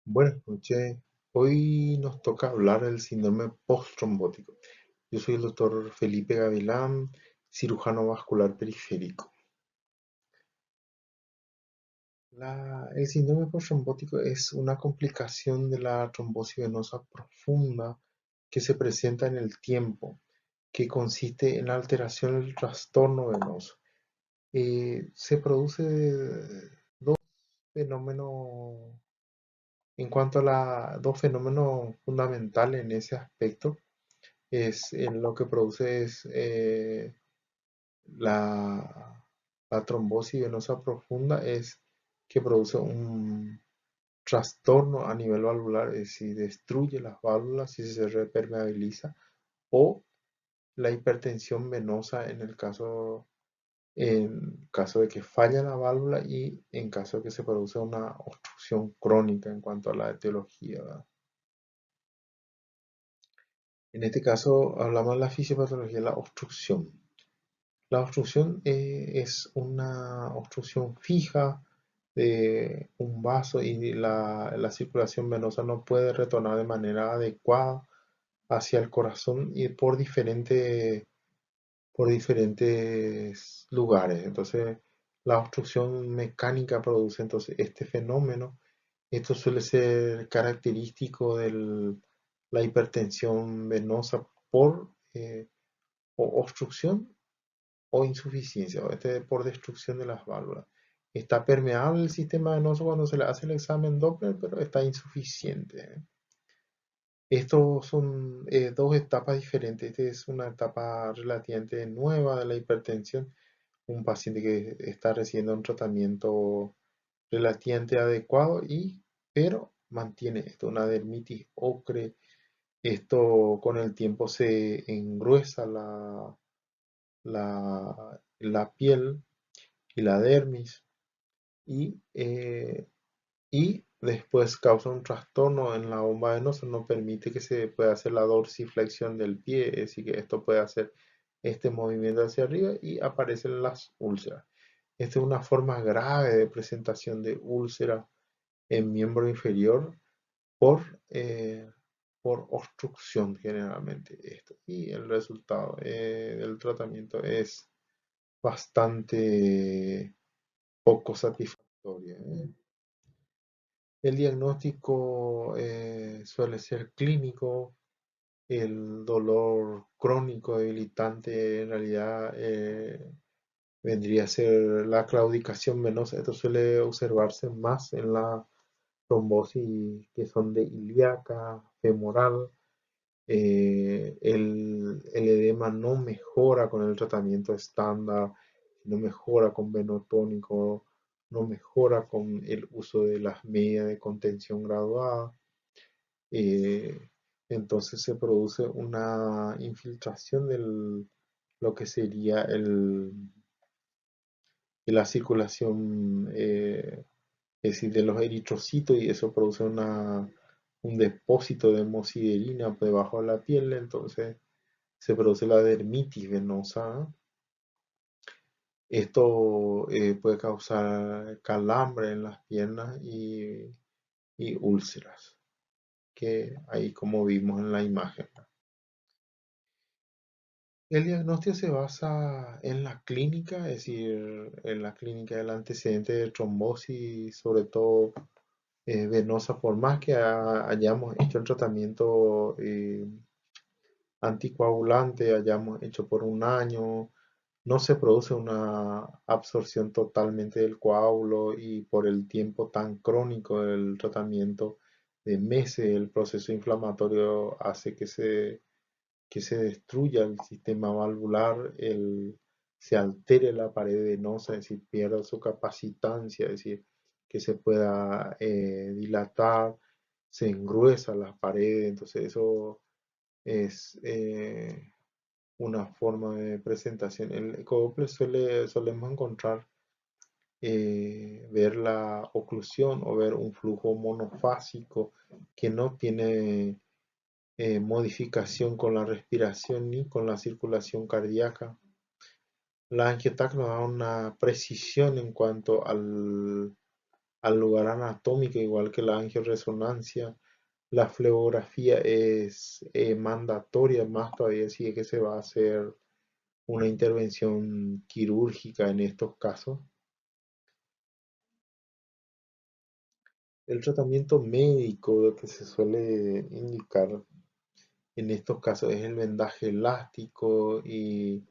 Buenas noches. Hoy nos toca hablar del síndrome postrrombótico. Yo soy el doctor Felipe Gavilán, cirujano vascular periférico. El síndrome postrrombótico es una complicación de la trombosis venosa profunda que se presenta en el tiempo, que consiste en la alteración del trastorno venoso. Se produce dos fenómenos, en cuanto a dos fenómenos fundamentales en ese aspecto. Lo que produce es la, la trombosis venosa profunda, es que produce un trastorno a nivel valvular, es decir, destruye las válvulas y se repermeabiliza, o la hipertensión venosa en caso de que falla la válvula y en caso de que se produce una obstrucción crónica en cuanto a la etiología, ¿verdad? En este caso hablamos de la fisiopatología de la obstrucción. La obstrucción es una obstrucción fija de un vaso y la circulación venosa no puede retornar de manera adecuada hacia el corazón y por diferentes lugares. Entonces, la obstrucción mecánica produce entonces este fenómeno. Esto suele ser característico de la hipertensión venosa por obstrucción o insuficiencia, o por destrucción de las válvulas. Está permeable el sistema venoso cuando se le hace el examen Doppler, pero está insuficiente. Estos son dos etapas diferentes. Esta es una etapa relativamente nueva de la hipertensión. Un paciente que está recibiendo un tratamiento relativamente adecuado pero mantiene esto, una dermitis ocre. Esto con el tiempo se engruesa la piel y la dermis y, eh, y después causa un trastorno en la bomba venosa, no permite que se pueda hacer la dorsiflexión del pie, es decir, que esto puede hacer este movimiento hacia arriba y aparecen las úlceras. Esta es una forma grave de presentación de úlcera en miembro inferior por, eh, por obstrucción generalmente esto. Y el resultado del tratamiento es bastante poco satisfactoria, ¿eh? El diagnóstico suele ser clínico, el dolor crónico debilitante en realidad vendría a ser la claudicación venosa. Esto suele observarse más en la trombosis que son de ilíaca, femoral. El edema no mejora con el tratamiento estándar, no mejora con venotónico, no mejora con el uso de las medidas de contención graduada. eh, entonces se produce una infiltración de lo que sería de la circulación, es decir, de los eritrocitos, y eso produce un depósito de hemosiderina debajo de la piel. Entonces se produce la dermitis venosa. Esto puede causar calambre en las piernas y úlceras, que ahí como vimos en la imagen. El diagnóstico se basa en la clínica, es decir, en la clínica del antecedente de trombosis, sobre todo venosa, por más que hayamos hecho el tratamiento anticoagulante, hayamos hecho por un año, no se produce una absorción totalmente del coágulo, y por el tiempo tan crónico del tratamiento de meses, el proceso inflamatorio hace que se destruya el sistema valvular, se altere la pared venosa, es decir, pierda su capacitancia, es decir, que se pueda dilatar, se engruesa las paredes. Entonces eso es una forma de presentación. En el ecodoppler solemos encontrar ver la oclusión o ver un flujo monofásico que no tiene modificación con la respiración ni con la circulación cardíaca. La angiotac nos da una precisión en cuanto al lugar anatómico, igual que la angioresonancia. La flebografía es mandatoria, más todavía si es que se va a hacer una intervención quirúrgica en estos casos. El tratamiento médico que se suele indicar en estos casos es el vendaje elástico y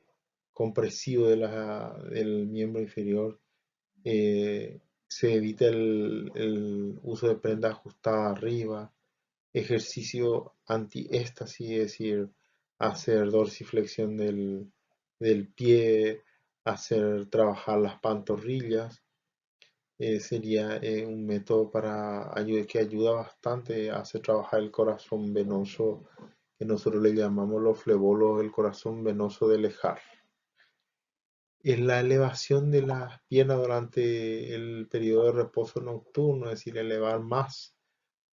compresivo del miembro inferior. Se evita el uso de prenda ajustada arriba, ejercicio antiéstasis, es decir, hacer dorsiflexión del pie, hacer trabajar las pantorrillas. Sería un método que ayuda bastante a hacer trabajar el corazón venoso, que nosotros le llamamos los flebolos del corazón venoso de Lejar. Es la elevación de las piernas durante el periodo de reposo nocturno, es decir, elevar más.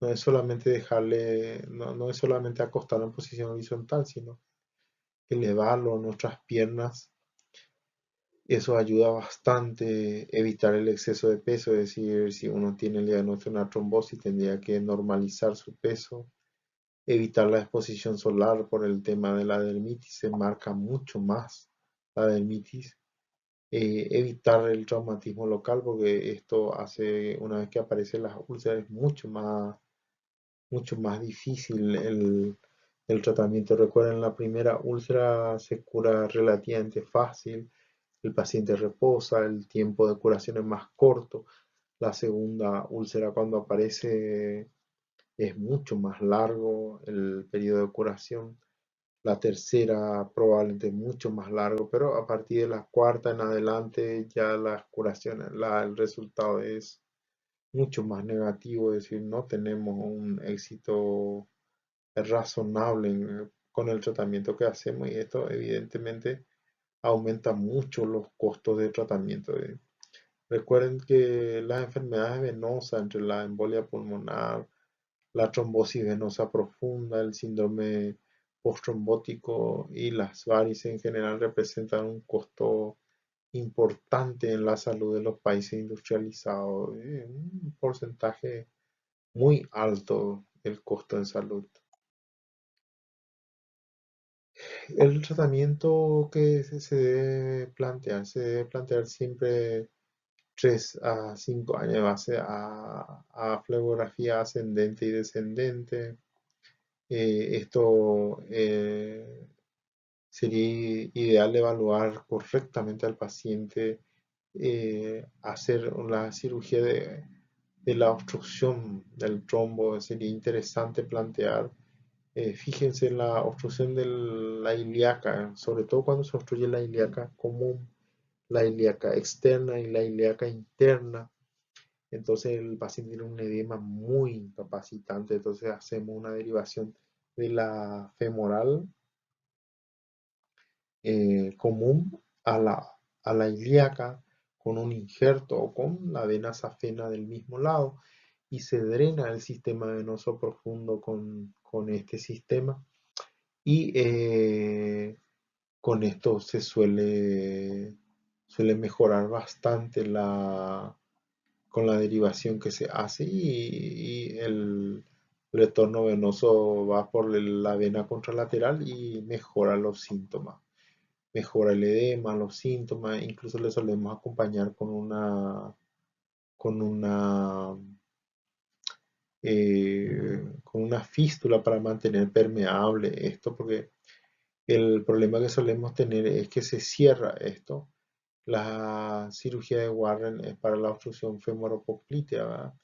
No es solamente no es solamente acostarlo en posición horizontal, sino elevarlo a nuestras piernas. Eso ayuda bastante a evitar el exceso de peso, es decir, si uno tiene el diagnóstico de una trombosis, tendría que normalizar su peso, evitar la exposición solar por el tema de la dermitis, se marca mucho más la dermitis, evitar el traumatismo local, porque esto hace, una vez que aparecen las úlceras, es mucho más difícil el tratamiento. Recuerden, la primera úlcera se cura relativamente fácil, el paciente reposa, el tiempo de curación es más corto. La segunda úlcera cuando aparece es mucho más largo el periodo de curación. La tercera probablemente es mucho más largo, pero a partir de la cuarta en adelante ya las curaciones, el resultado es mucho más negativo, es decir, no tenemos un éxito razonable con el tratamiento que hacemos y esto evidentemente aumenta mucho los costos de tratamiento. Recuerden que las enfermedades venosas, entre la embolia pulmonar, la trombosis venosa profunda, el síndrome postrombótico y las varices en general representan un costo importante en la salud de los países industrializados, un porcentaje muy alto el costo en salud. El tratamiento que se debe plantear siempre 3 a 5 años de base a flebografía ascendente y descendente. Esto sería ideal evaluar correctamente al paciente, hacer la cirugía de la obstrucción del trombo. Sería interesante plantear, fíjense en la obstrucción de la ilíaca, sobre todo cuando se obstruye la ilíaca común, la ilíaca externa y la ilíaca interna. Entonces el paciente tiene un edema muy incapacitante, entonces hacemos una derivación de la femoral común a la ilíaca con un injerto o con la vena safena del mismo lado y se drena el sistema venoso profundo con este sistema y con esto suele mejorar bastante con la derivación que se hace y el retorno venoso va por la vena contralateral y mejora los síntomas. Mejora el edema, los síntomas, incluso le solemos acompañar con una, con una fístula para mantener permeable esto, porque el problema que solemos tener es que se cierra esto. La cirugía de Warren es para la obstrucción femoropoplitea, ¿verdad?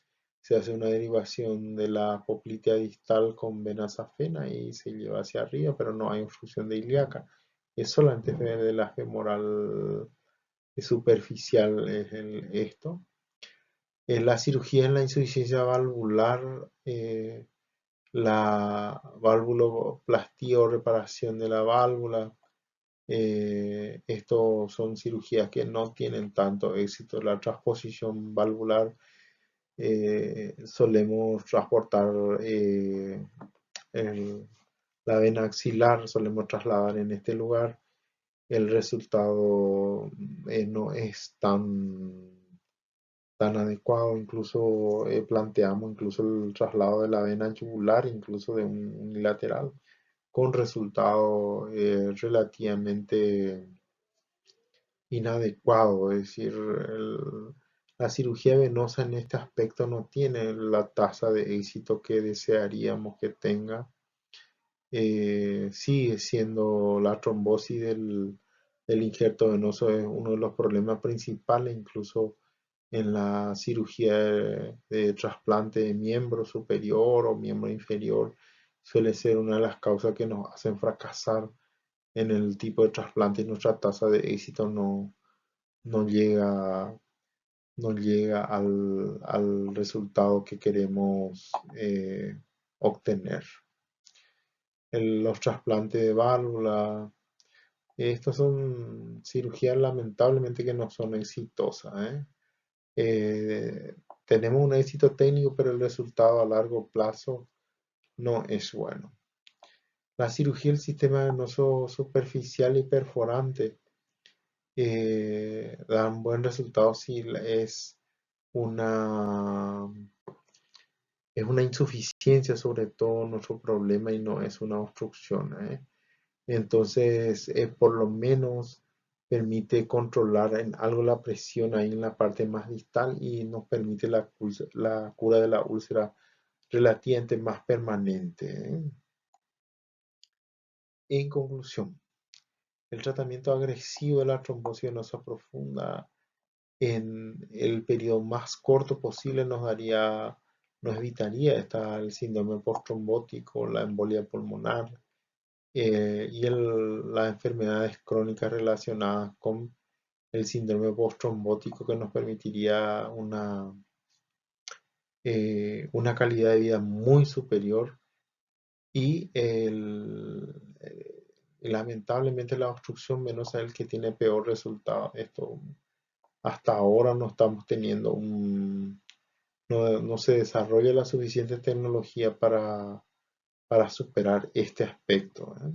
Se hace una derivación de la poplitea distal con vena safena y se lleva hacia arriba, pero no hay obstrucción de ilíaca. Es solamente de la femoral superficial esto. La cirugía en la insuficiencia valvular, la valvuloplastía o reparación de la válvula, estos son cirugías que no tienen tanto éxito. La transposición valvular, solemos transportar el- la vena axilar, solemos trasladar en este lugar. El resultado no es tan tan adecuado. Incluso planteamos incluso el traslado de la vena yugular, incluso de un unilateral, con resultado relativamente inadecuado. Es decir, la cirugía venosa en este aspecto no tiene la tasa de éxito que desearíamos que tenga. Sigue siendo la trombosis del injerto venoso es uno de los problemas principales, incluso en la cirugía de trasplante de miembro superior o miembro inferior, suele ser una de las causas que nos hacen fracasar en el tipo de trasplante y nuestra tasa de éxito no llega, no llega al resultado que queremos obtener. Los trasplantes de válvula, estas son cirugías lamentablemente que no son exitosas, ¿eh? Eh, Tenemos un éxito técnico, pero el resultado a largo plazo no es bueno. La cirugía del sistema venoso superficial y perforante da un buen resultado si una, es una insuficiencia sobre todo nuestro problema y no es una obstrucción, ¿eh? Entonces, por lo menos permite controlar en algo la presión ahí en la parte más distal y nos permite la cura de la úlcera relativamente más permanente, ¿eh? En conclusión, el tratamiento agresivo de la trombosis venosa profunda en el periodo más corto posible nos evitaría el síndrome posttrombótico, la embolia pulmonar, las enfermedades crónicas relacionadas con el síndrome postrombótico, que nos permitiría una calidad de vida muy superior y lamentablemente la obstrucción venosa es el que tiene peor resultado. Esto hasta ahora no estamos teniendo no se desarrolla la suficiente tecnología para superar este aspecto, ¿eh?